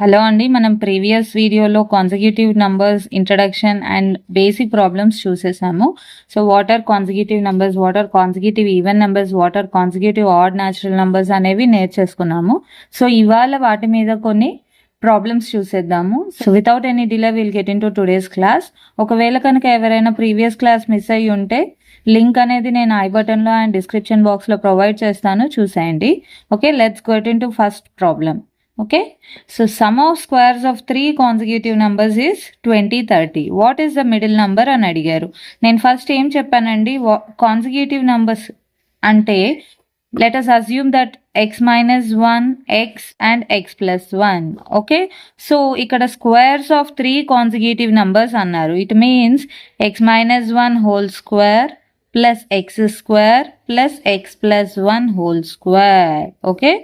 Hello అండి. మనం previous వీడియోలో consecutive numbers introduction and basic problems చూసేసాము. So what are consecutive numbers, what are consecutive even numbers, what are consecutive odd natural numbers అనేవి నేర్చేసుకున్నాము. So ఇవాళ వాటి మీద కొన్ని ప్రాబ్లమ్స్ చూసేద్దాము. So without any delay will get into today's class. ఒకవేళ కనుక ఎవరైనా ప్రీవియస్ క్లాస్ మిస్ అయ్యి ఉంటే లింక్ అనేది నేను ఐ బటన్లో అండ్ డిస్క్రిప్షన్ బాక్స్లో ప్రొవైడ్ చేస్తాను, చూసేయండి. Okay, let's get in to first problem. Okay, so sum of squares of three consecutive numbers is 20, 30. What is the middle number అని అడిగారు. నేను ఫస్ట్ ఏం చెప్పానండి, కాన్సిక్యూటివ్ నంబర్స్ అంటే let us assume that x minus 1, x and x plus 1. Okay, so ఇక్కడ squares of three consecutive numbers అన్నారు. It means x minus 1 whole square plus x square plus x plus 1 whole square. Okay,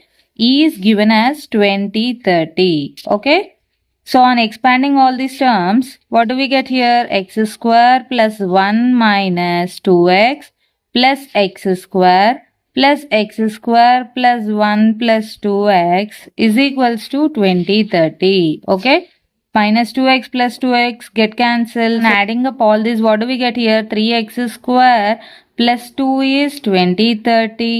is given as 20, 30. Okay, so on expanding all these terms, what do we get here? X square plus 1 minus 2x plus x square plus x square plus 1 plus 2x is equals to 20, 30. Okay, minus 2x plus 2x get cancelled. And adding up all this, what do we get here? 3x square plus 2 is 20, 30.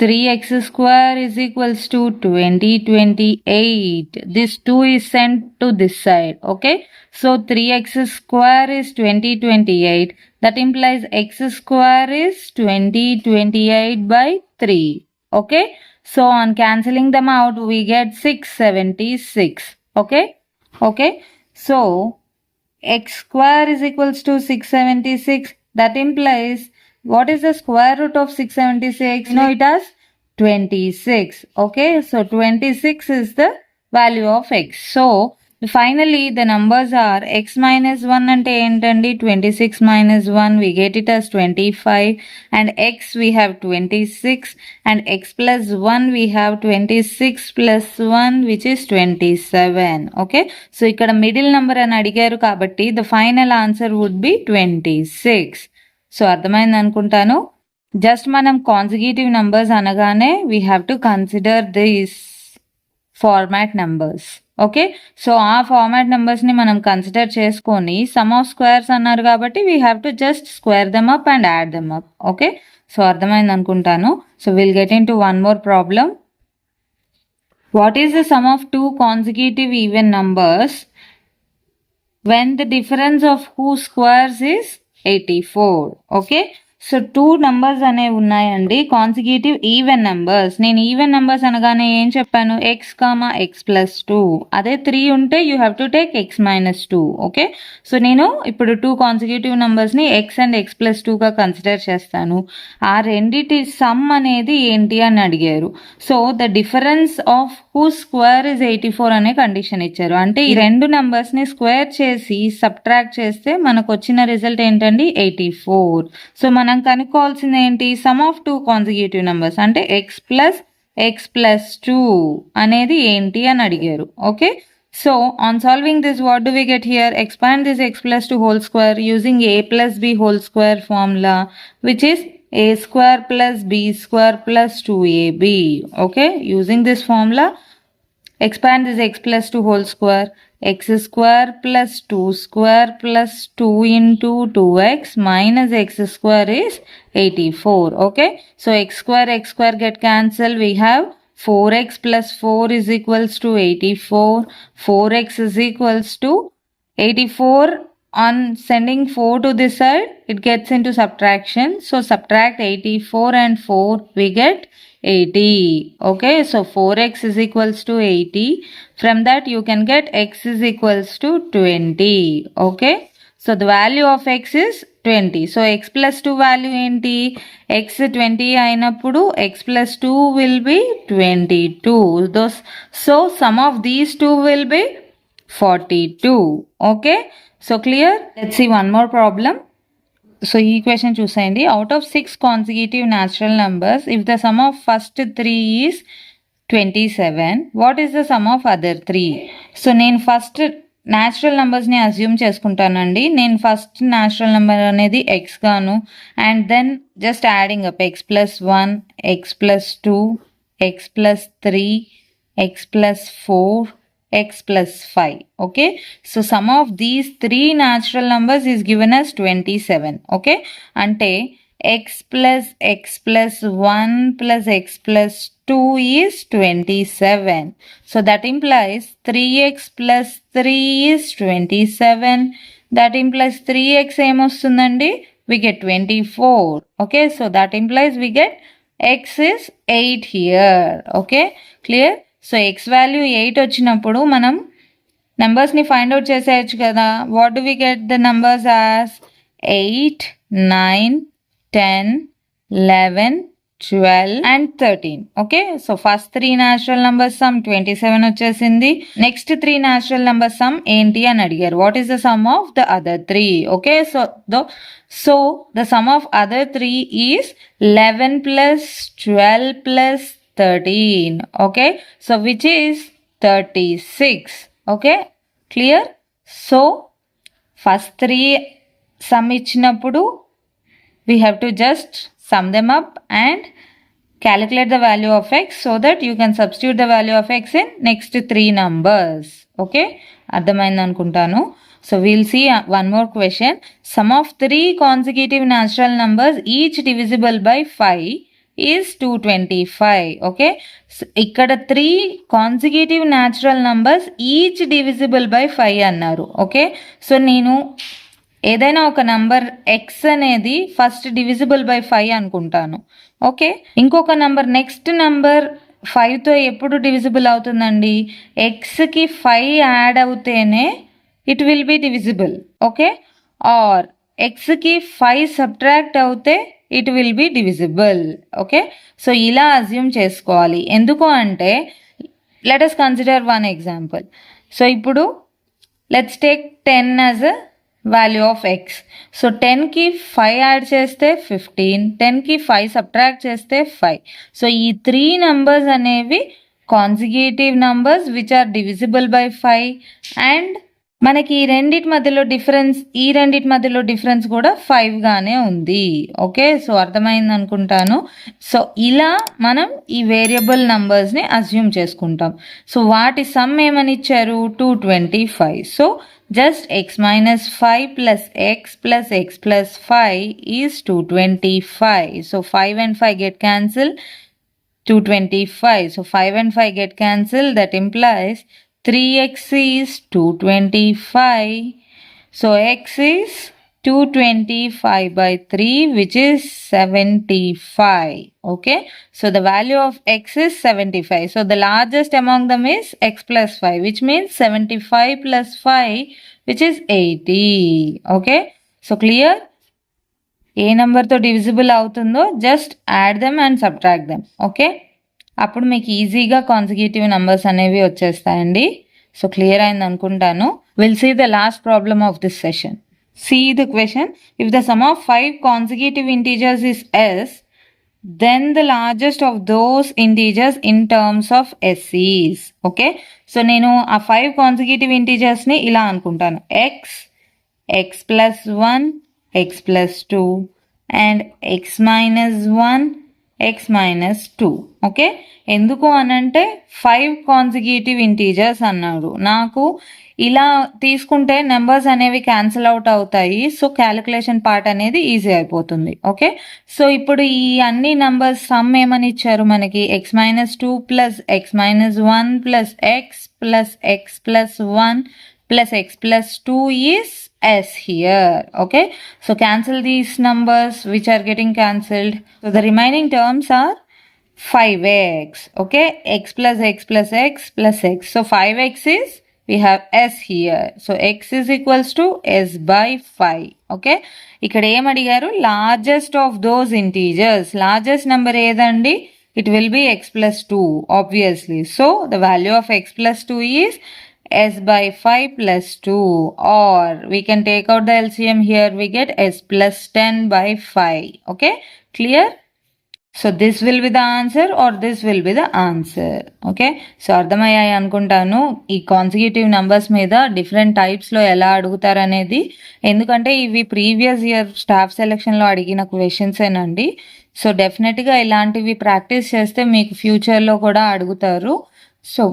3x square is equals to 20, 28. This 2 is sent to this side. Okay, so 3x square is 20, 28. That implies x square is 20, 28 by 3. Okay, so on cancelling them out we get 676. Okay, so x square is equals to 676. That implies, what is the square root of 676? You know it as 26. Okay, so 26 is the value of x. So finally the numbers are x minus 1 ante entandi 26 minus 1, we get it as 25, and x we have 26, and x plus 1 we have 26 plus 1 which is 27. Okay, so ikkada middle number ani adigaru kabatti the final answer would be 26. So అర్థమైంది అనుకుంటాను. Just మనం consecutive numbers అనగానే we have to consider this format numbers. Okay, so ఆ format నెంబర్స్ని మనం consider చేసుకొని some of squares అన్నారు కాబట్టి we have to just square them up and add them up. Okay, so అర్థమైంది అనుకుంటాను. So will get in to one more problem. What is the sum of two consecutive even numbers when the difference of whose squares is 84. Okay, so two numbers అనేవి ఉన్నాయండి, consecutive even numbers. నేను even numbers అనగానే ఏం చెప్పాను? X comma x plus 2. అదే 3 ఉంటే you have to take x minus 2. Okay, so నేను ఇప్పుడు టూ కాన్సిక్యూటివ్ నంబర్స్ని ఎక్స్ అండ్ ఎక్స్ ప్లస్ 2గా కన్సిడర్ చేస్తాను. ఆ రెండిటి సమ్ అనేది ఏంటి అని అడిగారు. So the difference of who square is 84 అనే కండిషన్ ఇచ్చారు. అంటే ఈ రెండు నంబర్స్ని స్క్వేర్ చేసి సబ్ట్రాక్ట్ చేస్తే మనకు వచ్చిన రిజల్ట్ ఏంటండి? 84. సో మనం కనుక్కోవాల్సింది ఏంటి? Sum of two consecutive numbers అంటే ఎక్స్ ప్లస్ 2 అనేది ఏంటి అని అడిగారు. Okay, so on solving this what do we get here? Expand this x plus 2 whole square using a plus b whole square formula which is a square plus b square plus 2ab. Okay, using this formula, expand this x plus 2 whole square, x square plus 2 square plus 2 into 2x minus x square is 84. Okay, so x square get cancelled. We have 4x plus 4 is equals to 84. 4x is equals to 84. On sending 4 to this side, it gets into subtraction. So subtract 84 and 4, we get 80. Okay, so 4x is equals to 80. From that you can get x is equals to 20. Okay, so the value of x is 20. So x plus 2 value enti? X 20 ainappudu x plus 2 will be 22. So sum of these two will be 42. Okay, so clear? Let's see one more problem. So ఈ question చూసేయండి. Out of 6 consecutive natural numbers if the sum of first 3 is 27, what is the sum of other 3? So నేను first natural నెంబర్స్ని assume చేసుకుంటానండి. నేను first natural number అనేది x గాను, and then just adding up x plus 1, x plus 2, x plus 3, x plus 4, x plus 5. Okay, so sum of these three natural numbers is given as 27. Okay, ante x plus 1 plus x plus 2 is 27. So that implies 3x plus 3 is 27. That implies 3x ఏమొస్తుందండి? We get 24. Okay, so that implies we get x is 8 here. Okay, clear? So x value 8 వచ్చినప్పుడు మనం నెంబర్స్ని find out చేసేయచ్చు కదా. What do we get the numbers as 8, 9, 10, 11, 12 and 13. Okay, so first 3 natural numbers sum 27 వచ్చేసింది. Next 3 natural numbers some ఏంటి అని అడిగారు. What is the sum of the other 3? Okay, so the sum of other 3 is 11 plus 12 plus 13. Okay, so which is 36. Okay, clear? So first 3 sum ఇచ్చినప్పుడు we have to just sum them up and calculate the value of x so that you can substitute the value of x in next 3 numbers. Okay, అర్థమైంది అనుకుంటాను. So we'll see one more question. Sum of 3 consecutive natural numbers each divisible by 5 is 225. Okay, so ఇక్కడ 3 consecutive natural numbers each divisible by 5 అన్నారు. Okay, so నేను ఏదైనా ఒక number X అనేది first divisible by 5 అనుకుంటాను. Okay, ఇంకొక number next number 5తో ఎప్పుడు divisible అవుతుందండి? ఎక్స్కి 5 యాడ్ అవుతేనే it will be divisible. Okay, or ఎక్స్కి 5 సబ్ట్రాక్ట్ అవుతే it will be divisible. Okay, so ఇలా అజ్యూమ్ చేసుకోవాలి. ఎందుకు అంటే let us consider one example. So ఇప్పుడు let's take 10 as a value of x. So 10కి 5 యాడ్ చేస్తే 15, 10కి 5 సబ్ట్రాక్ట్ చేస్తే 5. సో ఈ 3 నంబర్స్ అనేవి consecutive numbers which are divisible by 5 and మనకి ఈ రెండిటి మధ్యలో డిఫరెన్స్ కూడా 5 గానే ఉంది. ఓకే, సో అర్థమైంది అనుకుంటాను. సో ఇలా మనం ఈ వేరియబుల్ నంబర్స్ని అజ్యూమ్ చేసుకుంటాం. సో వాటి సమ్ ఏమని ఇచ్చారు? 225. So just x minus 5 plus x plus x plus 5 is 225. So 5 and 5 get cancelled, 225. So 5 and 5 get cancelled. That implies 3x is 225. So x is 225 by 3 which is 75. Okay, so the value of x is 75. So the largest among them is x plus 5 which means 75 plus 5 which is 80. Okay, so clear? ఏ నెంబర్తో divisible అవుతుందో just add them and subtract them. Okay, అప్పుడు మీకు ఈజీగా consecutive numbers అనేవి వచ్చేస్తాయండి. So clear అయింది అనుకుంటాను. Will see the last problem of this session. See the question. If the sum of 5 consecutive integers is s, then the largest of those integers in terms of s is. Okay, so నేను ఆ 5 consecutive integers ని ఇలా అనుకుంటాను. x, x plus 1, x plus 2 and x minus 1, x minus 2. Okay, ఎందుకు అనంటే 5 consecutive integers అన్నాడు. నాకు ఇలా తీసుకుంటే నెంబర్స్ అనేవి క్యాన్సిల్ అవుట్ అవుతాయి. సో క్యాలిక్యులేషన్ పార్ట్ అనేది ఈజీ అయిపోతుంది. ఓకే, సో ఇప్పుడు ఈ అన్ని నెంబర్స్ సమ్ ఏమని ఇచ్చారు మనకి? X minus 2 plus X minus 1 plus X plus X plus 1 plus X plus 2 is s here. Okay, so cancel these numbers which are getting cancelled. So the remaining terms are 5x. Okay, x plus x plus x plus x. So 5x is, we have s here. So x is equals to s by 5. Okay, ఇక్కడ ఏం అడిగారు? Largest of those integers. Largest number ఏదండి? It will be x plus 2 obviously. So the value of x plus 2 is s by 5 plus 2, or we can take out the LCM here. We get s plus 10 by 5. Okay, clear? So this will be the answer or this will be the answer. Okay, so అర్థమయ్యాయి అనుకుంటాను ఈ consecutive numbers మీద different టైప్స్లో ఎలా అడుగుతారు అనేది. ఎందుకంటే ఇవి previous year staff సెలెక్షన్లో అడిగిన క్వశ్చన్సేనండి. So డెఫినెట్గా ఇలాంటివి ప్రాక్టీస్ చేస్తే మీకు ఫ్యూచర్లో కూడా అడుగుతారు. సో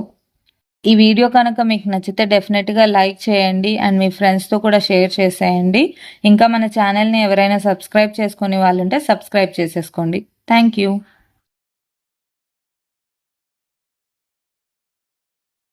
ఈ వీడియో కనుక మీకు నచ్చితే డెఫినెట్‌గా లైక్ చేయండి అండ్ మీ ఫ్రెండ్స్‌తో కూడా షేర్ చేసేయండి. ఇంకా మన ఛానల్‌ని ఎవరైనా సబ్స్క్రైబ్ చేసుకొని వాళ్ళుంటే సబ్స్క్రైబ్ చేసేసుకోండి. Thank you.